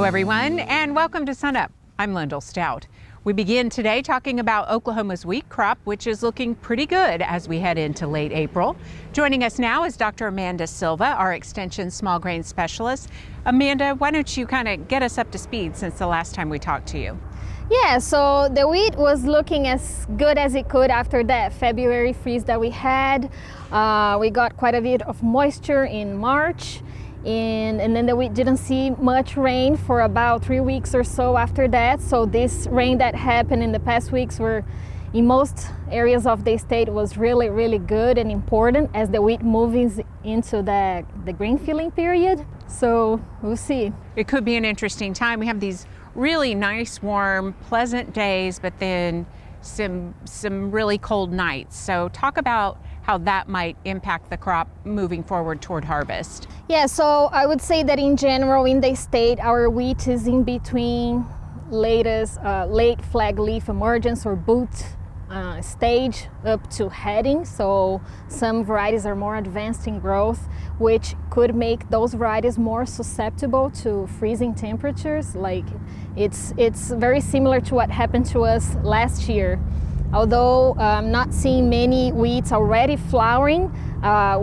Hello everyone, and welcome to Sunup. I'm Lyndall Stout. We begin today talking about Oklahoma's wheat crop, which is looking pretty good as we head into late April. Joining us now is Dr. Amanda Silva, our Extension Small Grain Specialist. Amanda, why don't you kind of get us up to speed since the last time we talked to you? Yeah, so the wheat was looking as good as it could after that February freeze that we had. We got quite a bit of moisture in March. And then the wheat didn't see much rain for about 3 weeks or so after that. So this rain that happened in the past weeks were in most areas of the state was really, really good and important as the wheat moves into the grain filling period. So we'll see. It could be an interesting time. We have these really nice, warm, pleasant days, but then some really cold nights. So talk about how that might impact the crop moving forward toward harvest. Yeah, so I would say that in general in the state, our wheat is in between late flag leaf emergence or boot stage up to heading. So some varieties are more advanced in growth, which could make those varieties more susceptible to freezing temperatures. Like it's very similar to what happened to us last year. Although I'm not seeing many wheats already flowering,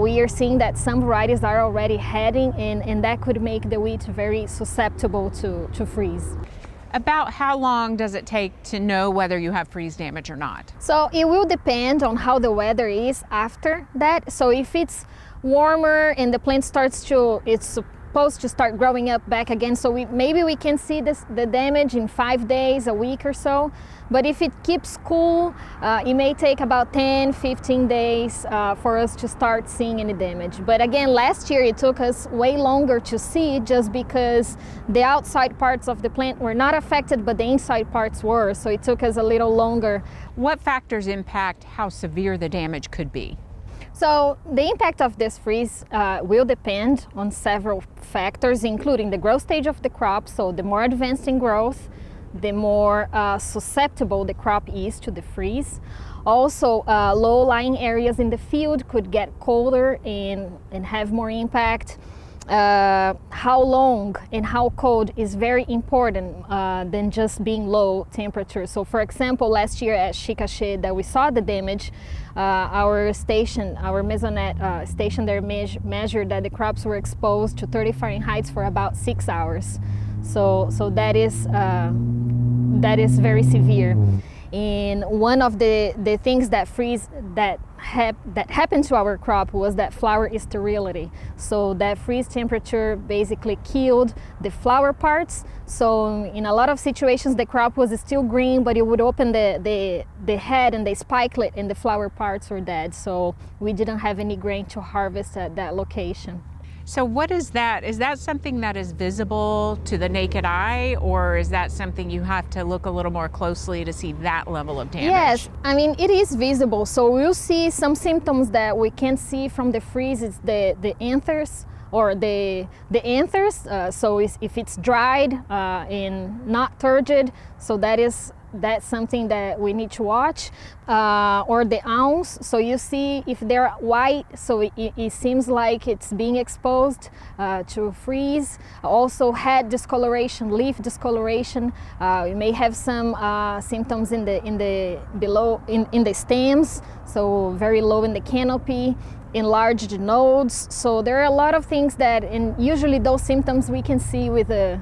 we are seeing that some varieties are already heading, and that could make the wheat very susceptible to freeze. About how long does it take to know whether you have freeze damage or not? So it will depend on how the weather is after that. So if it's warmer and the plant it's supposed to start growing up back again, so maybe we can see the damage in 5 days, a week or so. But if it keeps cool, it may take about 10-15 days for us to start seeing any damage. But again, last year it took us way longer to see just because the outside parts of the plant were not affected, but the inside parts were. So it took us a little longer. What factors impact how severe the damage could be? So the impact of this freeze will depend on several factors, including the growth stage of the crop. So the more advanced in growth, the more susceptible the crop is to the freeze. Also, low-lying areas in the field could get colder and have more impact. How long and how cold is very important than just being low temperature. So for example, last year at Chickasha that we saw the damage, our Mesonet station there measured that the crops were exposed to 30 Fahrenheit for about 6 hours. So that is very severe. And one of the things that happened to our crop was that flower sterility. So that freeze temperature basically killed the flower parts. So in a lot of situations the crop was still green, but it would open the head and the spikelet and the flower parts were dead. So we didn't have any grain to harvest at that location. So what is that? Is that something that is visible to the naked eye, or is that something you have to look a little more closely to see that level of damage? Yes, I mean, it is visible. So we'll see some symptoms that we can see from the freeze. It's the anthers or the anthers. So if it's dried and not turgid, so that's something that we need to watch. Or the awns, so you see if they're white, so it seems like it's being exposed to freeze. Also head discoloration, leaf discoloration. We may have some symptoms in the stems, so very low in the canopy, enlarged nodes. So there are a lot of things and usually those symptoms we can see with the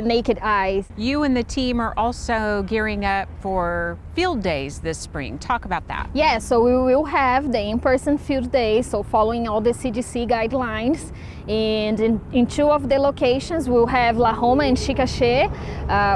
naked eye. You and the team are also gearing up for field days this spring. Talk about that. Yeah, so we will have the in-person field days, so following all the CDC guidelines. And in two of the locations, we'll have La Homa and Chickasha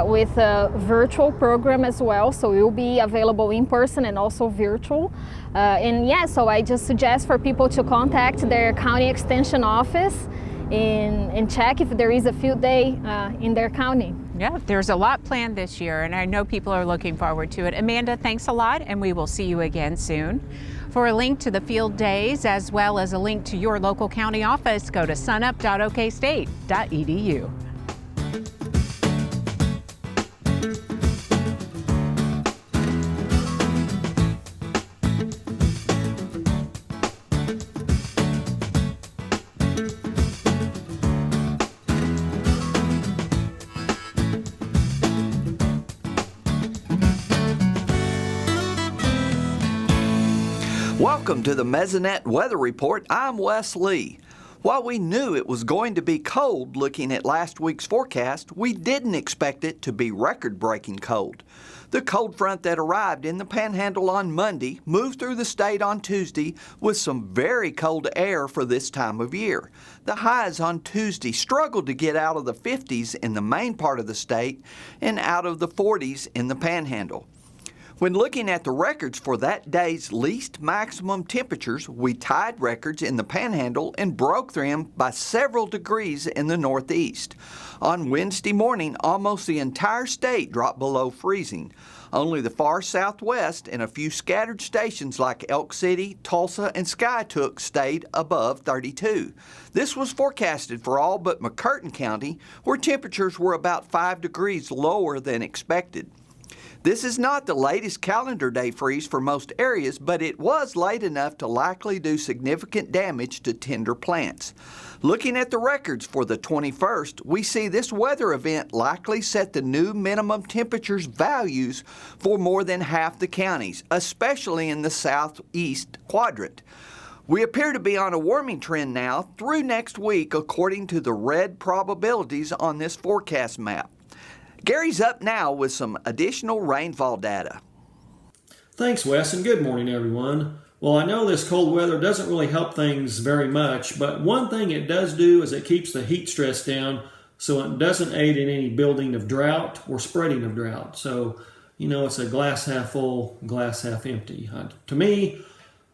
with a virtual program as well. So it will be available in person and also virtual. And yeah, so I just suggest for people to contact their county extension office and check if there is a field day in their county. Yeah, there's a lot planned this year, and I know people are looking forward to it. Amanda, thanks a lot, and we will see you again soon. For a link to the field days, as well as a link to your local county office, go to sunup.okstate.edu. Welcome to the Mesonet Weather Report. I'm Wes Lee. While we knew it was going to be cold looking at last week's forecast, we didn't expect it to be record-breaking cold. The cold front that arrived in the Panhandle on Monday moved through the state on Tuesday with some very cold air for this time of year. The highs on Tuesday struggled to get out of the 50s in the main part of the state and out of the 40s in the Panhandle. When looking at the records for that day's least maximum temperatures, we tied records in the Panhandle and broke them by several degrees in the Northeast. On Wednesday morning, almost the entire state dropped below freezing. Only the far southwest and a few scattered stations like Elk City, Tulsa, and Skiatook stayed above 32. This was forecasted for all but McCurtain County, where temperatures were about 5 degrees lower than expected. This is not the latest calendar day freeze for most areas, but it was late enough to likely do significant damage to tender plants. Looking at the records for the 21st, we see this weather event likely set the new minimum temperatures values for more than half the counties, especially in the southeast quadrant. We appear to be on a warming trend now through next week according to the red probabilities on this forecast map. Gary's up now with some additional rainfall data. Thanks, Wes, and good morning, everyone. Well, I know this cold weather doesn't really help things very much, but one thing it does do is it keeps the heat stress down, so it doesn't aid in any building of drought or spreading of drought. So, it's a glass half full, glass half empty. To me,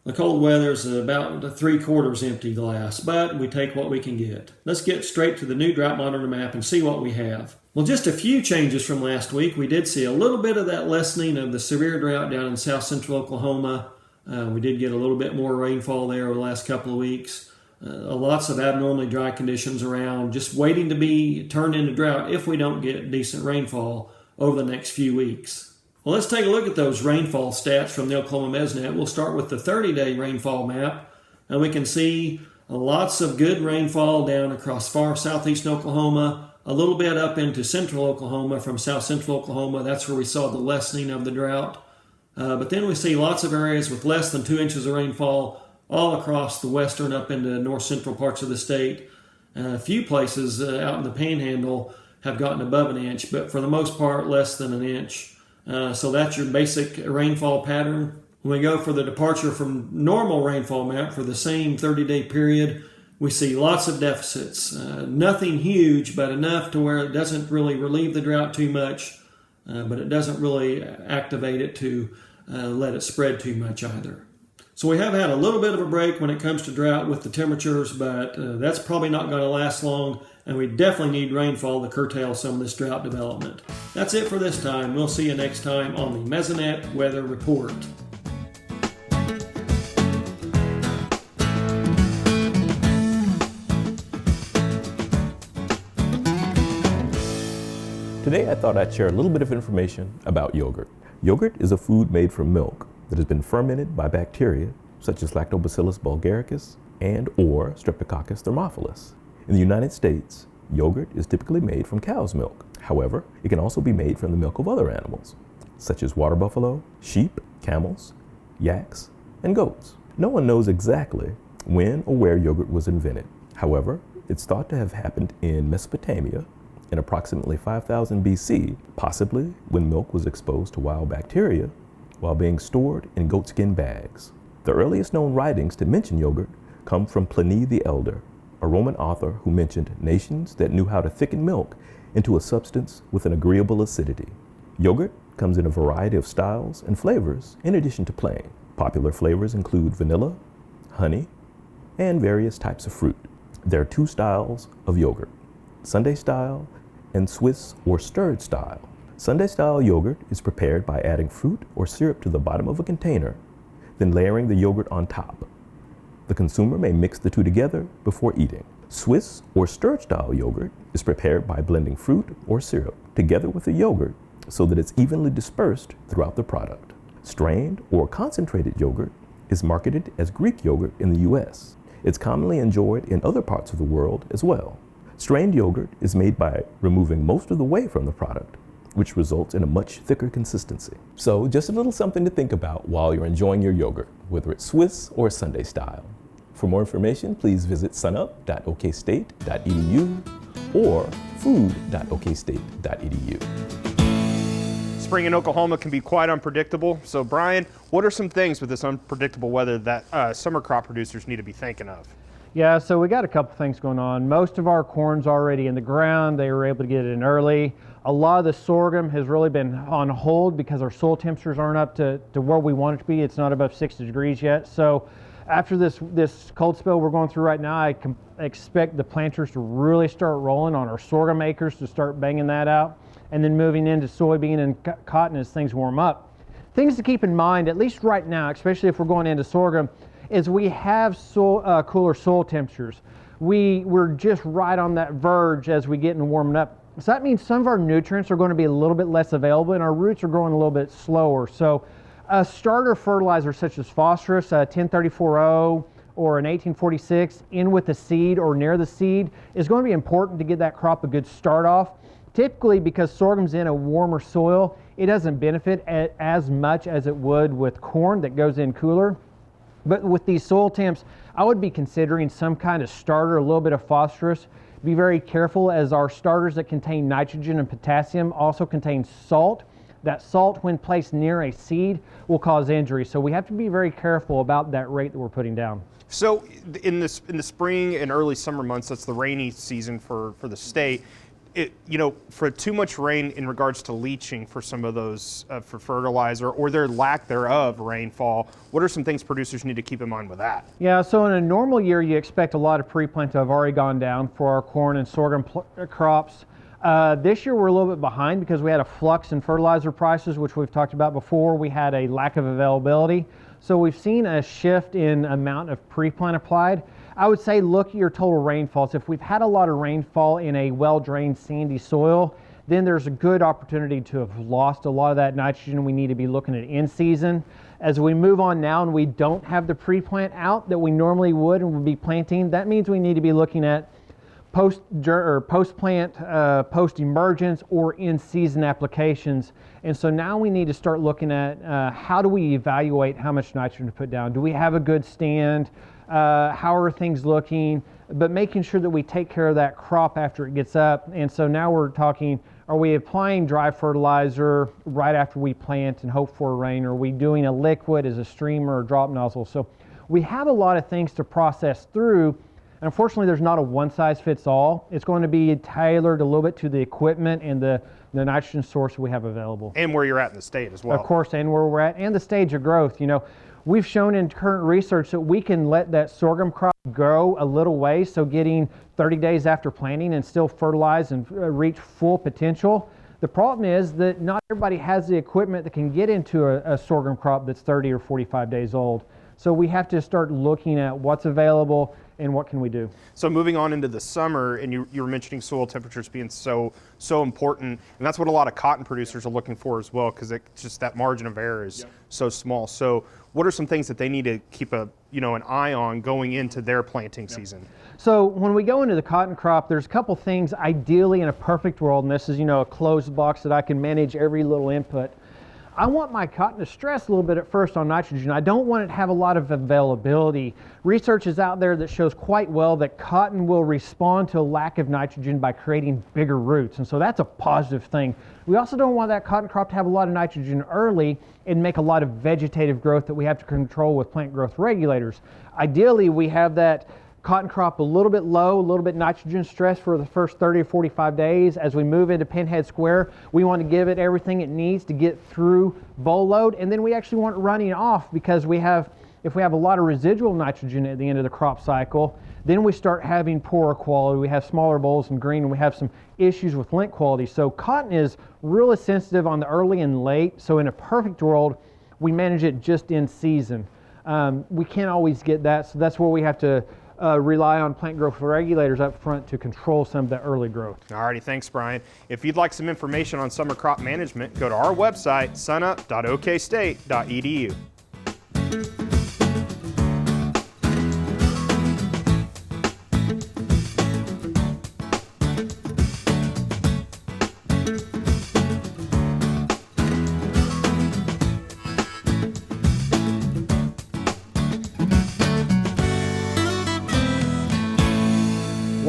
the cold weather is about a 3/4 empty glass, but we take what we can get. Let's get straight to the new drought monitor map and see what we have. Well, just a few changes from last week. We did see a little bit of that lessening of the severe drought down in south central Oklahoma. We did get a little bit more rainfall there over the last couple of weeks. Lots of abnormally dry conditions around, just waiting to be turned into drought if we don't get decent rainfall over the next few weeks. Well, let's take a look at those rainfall stats from the Oklahoma Mesonet. We'll start with the 30-day rainfall map, and we can see lots of good rainfall down across far southeast Oklahoma, a little bit up into central Oklahoma from south central Oklahoma. That's where we saw the lessening of the drought. But then we see lots of areas with less than 2 inches of rainfall all across the western up into north central parts of the state. A few places out in the Panhandle have gotten above an inch, but for the most part less than an inch. So that's your basic rainfall pattern. When we go for the departure from normal rainfall map for the same 30-day period, we see lots of deficits. Nothing huge, but enough to where it doesn't really relieve the drought too much, but it doesn't really activate it to let it spread too much either. So we have had a little bit of a break when it comes to drought with the temperatures, but that's probably not going to last long, and we definitely need rainfall to curtail some of this drought development. That's it for this time. We'll see you next time on the Mesonet Weather Report. Today I thought I'd share a little bit of information about yogurt. Yogurt is a food made from milk that has been fermented by bacteria such as Lactobacillus bulgaricus and or Streptococcus thermophilus. In the United States, yogurt is typically made from cow's milk. However, it can also be made from the milk of other animals, such as water buffalo, sheep, camels, yaks, and goats. No one knows exactly when or where yogurt was invented. However, it's thought to have happened in Mesopotamia in approximately 5000 BC, possibly when milk was exposed to wild bacteria while being stored in goatskin bags. The earliest known writings to mention yogurt come from Pliny the Elder, a Roman author who mentioned nations that knew how to thicken milk into a substance with an agreeable acidity. Yogurt comes in a variety of styles and flavors in addition to plain. Popular flavors include vanilla, honey, and various types of fruit. There are two styles of yogurt, Sunday style and Swiss or stirred style. Sunday style yogurt is prepared by adding fruit or syrup to the bottom of a container, then layering the yogurt on top. The consumer may mix the two together before eating. Swiss or stirred style yogurt is prepared by blending fruit or syrup together with the yogurt so that it's evenly dispersed throughout the product. Strained or concentrated yogurt is marketed as Greek yogurt in the US. It's commonly enjoyed in other parts of the world as well. Strained yogurt is made by removing most of the whey from the product which results in a much thicker consistency. So just a little something to think about while you're enjoying your yogurt, whether it's Swiss or Sunday style. For more information, please visit sunup.okstate.edu or food.okstate.edu. Spring in Oklahoma can be quite unpredictable. So Brian, what are some things with this unpredictable weather that summer crop producers need to be thinking of? Yeah, so we got a couple things going on. Most of our corn's already in the ground. They were able to get it in early. A lot of the sorghum has really been on hold because our soil temperatures aren't up to where we want it to be. It's not above 60 degrees yet. So after this cold spell we're going through right now, I expect the planters to really start rolling on our sorghum acres, to start banging that out, and then moving into soybean and cotton as things warm up. Things to keep in mind, at least right now, especially if we're going into sorghum, is we have cooler soil temperatures. We're just right on that verge as we get in warming up. So that means some of our nutrients are going to be a little bit less available, and our roots are growing a little bit slower. So a starter fertilizer such as phosphorus, 1034O or an 1846, in with the seed or near the seed, is going to be important to get that crop a good start off. Typically, because sorghum's in a warmer soil, it doesn't benefit as much as it would with corn that goes in cooler. But with these soil temps, I would be considering some kind of starter, a little bit of phosphorus. Be very careful, as our starters that contain nitrogen and potassium also contain salt. That salt, when placed near a seed, will cause injury. So we have to be very careful about that rate that we're putting down. So in the spring and early summer months, that's the rainy season for the state. For too much rain in regards to leaching for some of those for fertilizer, or their lack thereof rainfall, what are some things producers need to keep in mind with that? Yeah, so in a normal year, you expect a lot of pre-plant to have already gone down for our corn and sorghum crops. This year we're a little bit behind because we had a flux in fertilizer prices, which we've talked about before. We had a lack of availability. So we've seen a shift in amount of pre-plant applied. I would say look at your total rainfalls. If we've had a lot of rainfall in a well-drained sandy soil, then there's a good opportunity to have lost a lot of that nitrogen. We need to be looking at in season. As we move on now and we don't have the pre-plant out that we normally would and would be planting, that means we need to be looking at post-plant, post-emergence, or in-season applications. And so now we need to start looking at how do we evaluate how much nitrogen to put down? Do we have a good stand? How are things looking? But making sure that we take care of that crop after it gets up. And so now we're talking, are we applying dry fertilizer right after we plant and hope for rain? Are we doing a liquid as a streamer or drop nozzle? So we have a lot of things to process through. And unfortunately, there's not a one-size-fits-all. It's going to be tailored a little bit to the equipment and the nitrogen source we have available. And where you're at in the state as well. Of course, and where we're at, and the stage of growth. We've shown in current research that we can let that sorghum crop grow a little way, so getting 30 days after planting and still fertilize and reach full potential. The problem is that not everybody has the equipment that can get into a sorghum crop that's 30 or 45 days old. So we have to start looking at what's available and what can we do. So moving on into the summer, and you were mentioning soil temperatures being so important, and that's what a lot of cotton producers are looking for as well, because it's just that margin of error is so small. So what are some things that they need to keep an eye on going into their planting season? So when we go into the cotton crop, there's a couple things ideally in a perfect world, and this is a closed box that I can manage every little input. I want my cotton to stress a little bit at first on nitrogen. I don't want it to have a lot of availability. Research is out there that shows quite well that cotton will respond to a lack of nitrogen by creating bigger roots. And so that's a positive thing. We also don't want that cotton crop to have a lot of nitrogen early and make a lot of vegetative growth that we have to control with plant growth regulators. Ideally, we have that cotton crop a little bit low, a little bit nitrogen stress for the first 30 or 45 days. As we move into pinhead square, we want to give it everything it needs to get through boll load, and then we actually want it running off, because if we have a lot of residual nitrogen at the end of the crop cycle, then we start having poorer quality. We have smaller bolls and green, and we have some issues with lint quality. So cotton is really sensitive on the early and late. So in a perfect world, we manage it just in season. We can't always get that, so that's where we have to rely on plant growth regulators up front to control some of the early growth. Alrighty, thanks, Brian. If you'd like some information on summer crop management, go to our website, sunup.okstate.edu.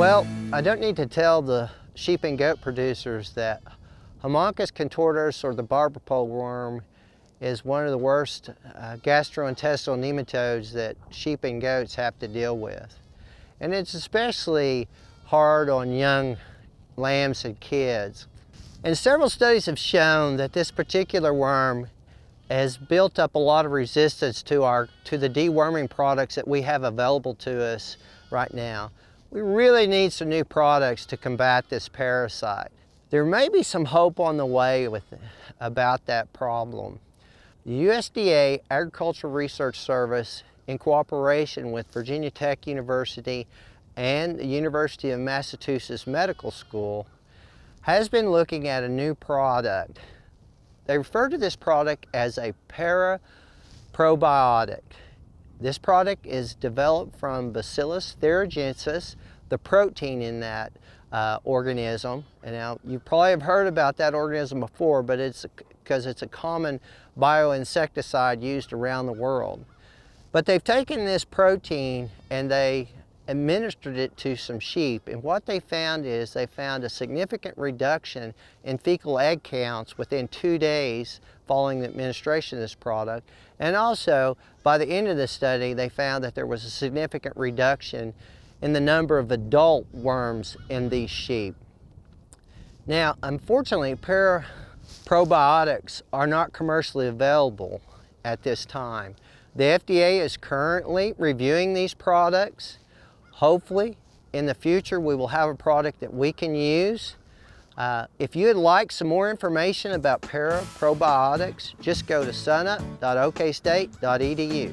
Well, I don't need to tell the sheep and goat producers that Homunculus contortus, or the barber pole worm, is one of the worst gastrointestinal nematodes that sheep and goats have to deal with. And it's especially hard on young lambs and kids. And several studies have shown that this particular worm has built up a lot of resistance to the deworming products that we have available to us right now. We really need some new products to combat this parasite. There may be some hope on the way about that problem. The USDA Agricultural Research Service, in cooperation with Virginia Tech University and the University of Massachusetts Medical School, has been looking at a new product. They refer to this product as a paraprobiotic. This product is developed from Bacillus thuringiensis, the protein in that organism. And now you probably have heard about that organism before, but it's because it's a common bioinsecticide used around the world. But they've taken this protein and they administered it to some sheep, and what they found is they found a significant reduction in fecal egg counts within 2 days following the administration of this product. And also, by the end of the study, they found that there was a significant reduction in the number of adult worms in these sheep. Now, unfortunately, paraprobiotics are not commercially available at this time. The FDA is currently reviewing these products. Hopefully, in the future, we will have a product that we can use. If you would like some more information about paraprobiotics, just go to sunup.okstate.edu.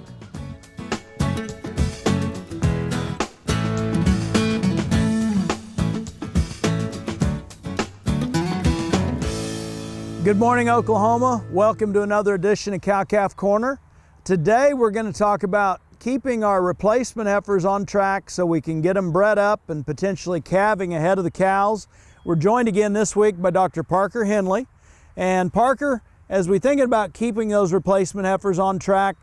Good morning, Oklahoma. Welcome to another edition of Cow-Calf Corner. Today we're going to talk about keeping our replacement heifers on track so we can get them bred up and potentially calving ahead of the cows. We're joined again this week by Dr. Parker Henley. And Parker, as we think about keeping those replacement heifers on track,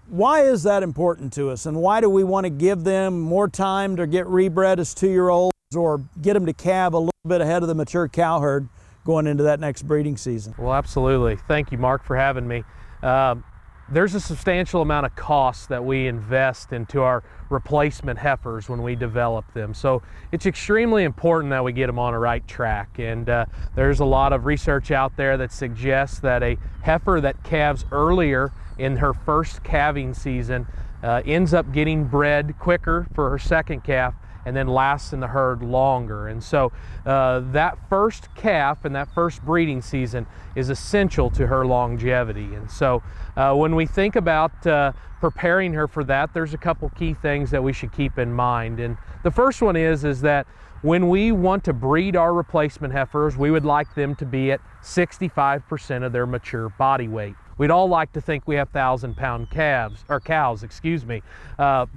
why is that important to us? And why do we want to give them more time to get rebred as 2-year-olds or get them to calve a little bit ahead of the mature cow herd going into that next breeding season? Well, absolutely. Thank you, Mark, for having me. There's a substantial amount of cost that we invest into our replacement heifers when we develop them. So it's extremely important that we get them on a right track. And there's a lot of research out there that suggests that a heifer that calves earlier in her first calving season ends up getting bred quicker for her second calf and then lasts in the herd longer. And so that first calf and that first breeding season is essential to her longevity. And so when we think about preparing her for that, there's a couple key things that we should keep in mind. And the first one is that when we want to breed our replacement heifers, we would like them to be at 65% of their mature body weight. We'd all like to think we have 1,000-pound cows,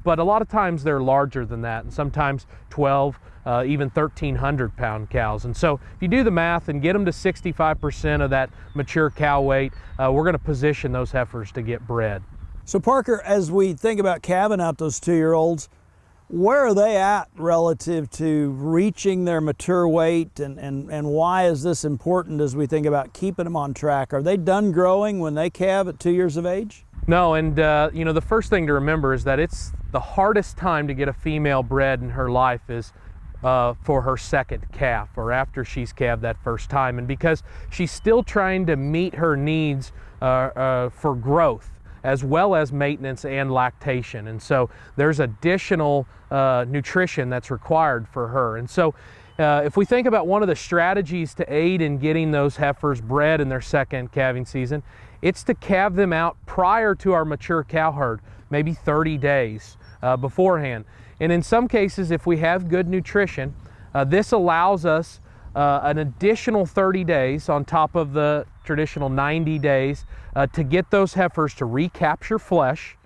but a lot of times they're larger than that, and sometimes 12, even 1,300-pound cows. And so if you do the math and get them to 65% of that mature cow weight, we're going to position those heifers to get bred. So Parker, as we think about calving out those 2-year-olds, where are they at relative to reaching their mature weight, and why is this important as we think about keeping them on track? Are they done growing when they calve at 2 years of age? No, and you know, the first thing to remember is that it's the hardest time to get a female bred in her life is for her second calf, or after she's calved that first time, and because she's still trying to meet her needs for growth, as well as maintenance and lactation. And so there's additional nutrition that's required for her. And so if we think about one of the strategies to aid in getting those heifers bred in their second calving season, it's to calve them out prior to our mature cow herd, maybe 30 days beforehand. And in some cases, if we have good nutrition, this allows us an additional 30 days on top of the traditional 90 days to get those heifers to recapture flesh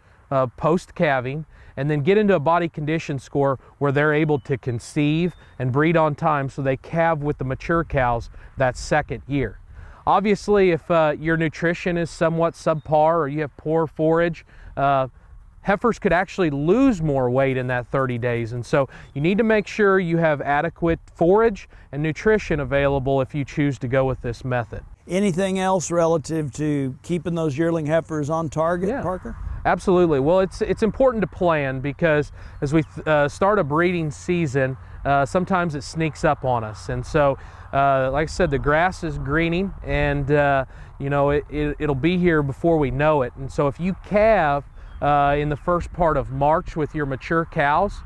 post-calving, and then get into a body condition score where they're able to conceive and breed on time so they calve with the mature cows that second year. Obviously, if your nutrition is somewhat subpar or you have poor forage, heifers could actually lose more weight in that 30 days. And so you need to make sure you have adequate forage and nutrition available if you choose to go with this method. Anything else relative to keeping those yearling heifers on target, Yeah. Parker? Absolutely. Well, it's important to plan, because as we start a breeding season, sometimes it sneaks up on us. And so, like I said, the grass is greening, and you know, it'll be here before we know it. And so if you calve in the first part of March with your mature cows,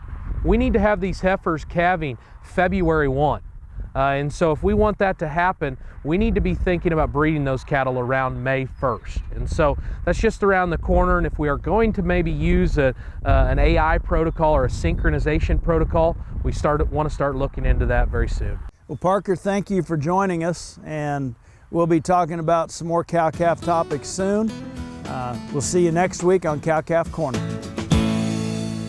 we need to have these heifers calving February 1. And so if we want that to happen, we need to be thinking about breeding those cattle around May 1st. And so that's just around the corner. And if we are going to maybe use an AI protocol or a synchronization protocol, we want to start looking into that very soon. Well, Parker, thank you for joining us, and we'll be talking about some more cow-calf topics soon. We'll see you next week on Cow-Calf Corner.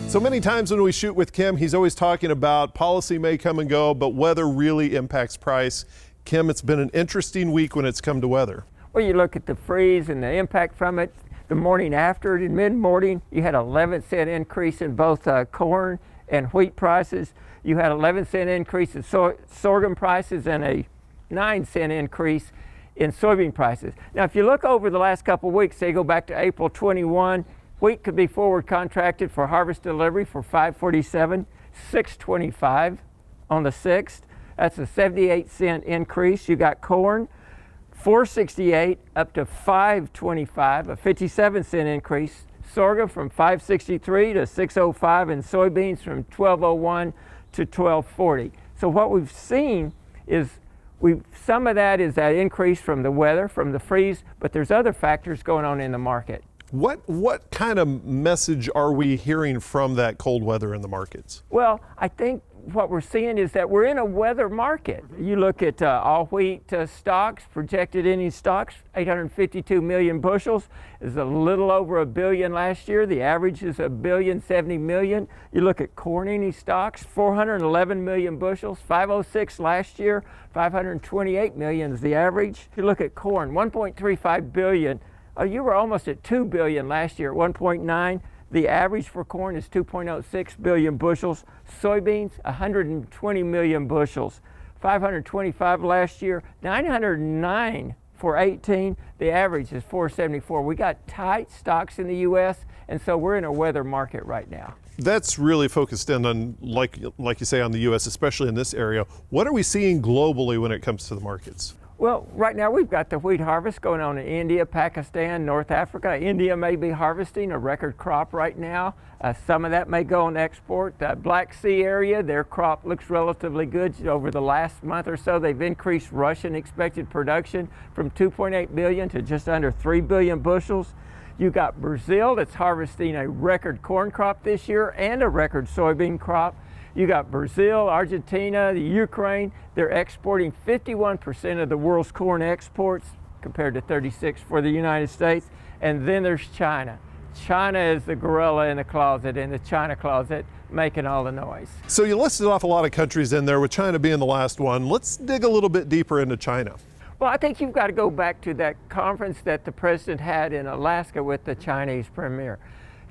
So many times when we shoot with Kim, he's always talking about policy may come and go, but weather really impacts price. Kim, it's been an interesting week when it's come to weather. Well, you look at the freeze and the impact from it. The morning after, in mid-morning, you had an 11-cent increase in both corn and wheat prices. You had an 11-cent increase in sorghum prices and a 9-cent increase in soybean prices. Now, if you look over the last couple of weeks, say go back to April 21, wheat could be forward contracted for harvest delivery for $5.47, $6.25 on the 6th. That's a 78-cent increase. You got corn, $4.68 up to $5.25, a 57-cent increase. Sorghum from $5.63 to $6.05, and soybeans from $12.01 to $12.40. So what we've seen is some of that is that increase from the weather, from the freeze, but there's other factors going on in the market. What kind of message are we hearing from that cold weather in the markets? Well, I think what we're seeing is that we're in a weather market. You look at all wheat stocks, projected ending stocks, 852 million bushels, is a little over a billion last year. The average is 1.070 billion. You look at corn ending stocks, 411 million bushels, 506 last year, 528 million is the average. You look at corn, 1.35 billion. You were almost at 2 billion last year at 1.9. The average for corn is 2.06 billion bushels. Soybeans, 120 million bushels. 525 last year, 909 for 18. The average is 474. We got tight stocks in the U.S., and so we're in a weather market right now. That's really focused in on, like you say, on the U.S., especially in this area. What are we seeing globally when it comes to the markets? Well, right now we've got the wheat harvest going on in India, Pakistan, North Africa. India may be harvesting a record crop right now. Some of that may go on export. Black Sea area, their crop looks relatively good. Over the last month or so, they've increased Russian expected production from 2.8 billion to just under 3 billion bushels. You got Brazil that's harvesting a record corn crop this year and a record soybean crop. You got Brazil, Argentina, the Ukraine. They're exporting 51% of the world's corn exports compared to 36% for the United States. And then there's China. China is the gorilla in the closet, in the China closet, making all the noise. So you listed off a lot of countries in there, with China being the last one. Let's dig a little bit deeper into China. Well, I think you've got to go back to that conference that the president had in Alaska with the Chinese premier.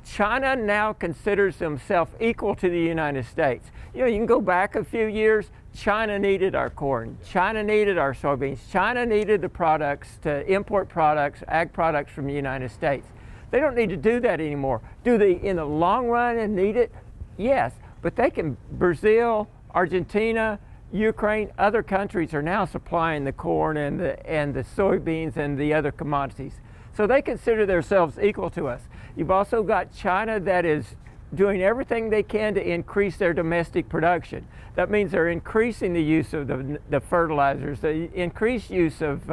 China now considers themselves equal to the United States. You know, you can go back a few years, China needed our corn, China needed our soybeans, China needed the products to import products, ag products from the United States. They don't need to do that anymore. Do they in the long run need it? Yes, but they can, Brazil, Argentina, Ukraine, other countries are now supplying the corn and the soybeans and the other commodities. So they consider themselves equal to us. You've also got China that is doing everything they can to increase their domestic production. That means they're increasing the use of the fertilizers, the increased use of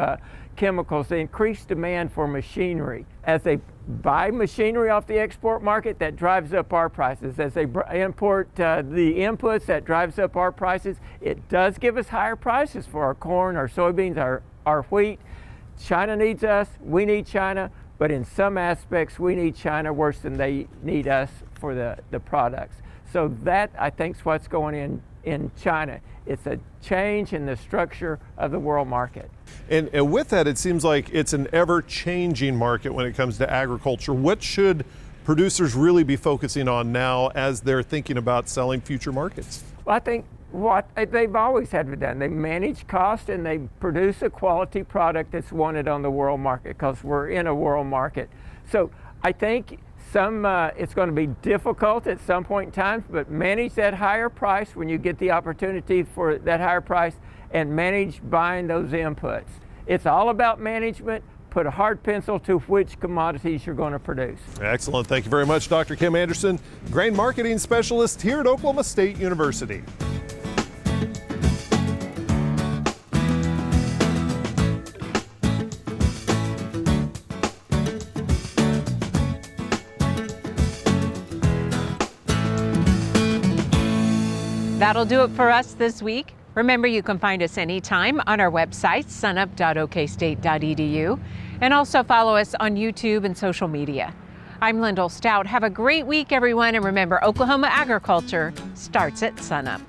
chemicals, the increased demand for machinery. As they buy machinery off the export market, that drives up our prices. As they import the inputs, that drives up our prices. It does give us higher prices for our corn, our soybeans, our wheat. China needs us, we need China, but in some aspects we need China worse than they need us for the products. So that, I think, is what's going in China. It's a change in the structure of the world market. And with that, it seems like it's an ever-changing market when it comes to agriculture. What should producers really be focusing on now as they're thinking about selling future markets? Well, I think what they've always had to done, they manage cost and they produce a quality product that's wanted on the world market, because we're in a world market. So I think it's going to be difficult at some point in time, but manage that higher price when you get the opportunity for that higher price, and manage buying those inputs. It's all about management. Put a hard pencil to which commodities you're going to produce. Excellent. Thank you very much, Dr. Kim Anderson, grain marketing specialist here at Oklahoma State University. That'll do it for us this week. Remember, you can find us anytime on our website, sunup.okstate.edu, and also follow us on YouTube and social media. I'm Lyndall Stout. Have a great week, everyone, and remember, Oklahoma agriculture starts at sunup.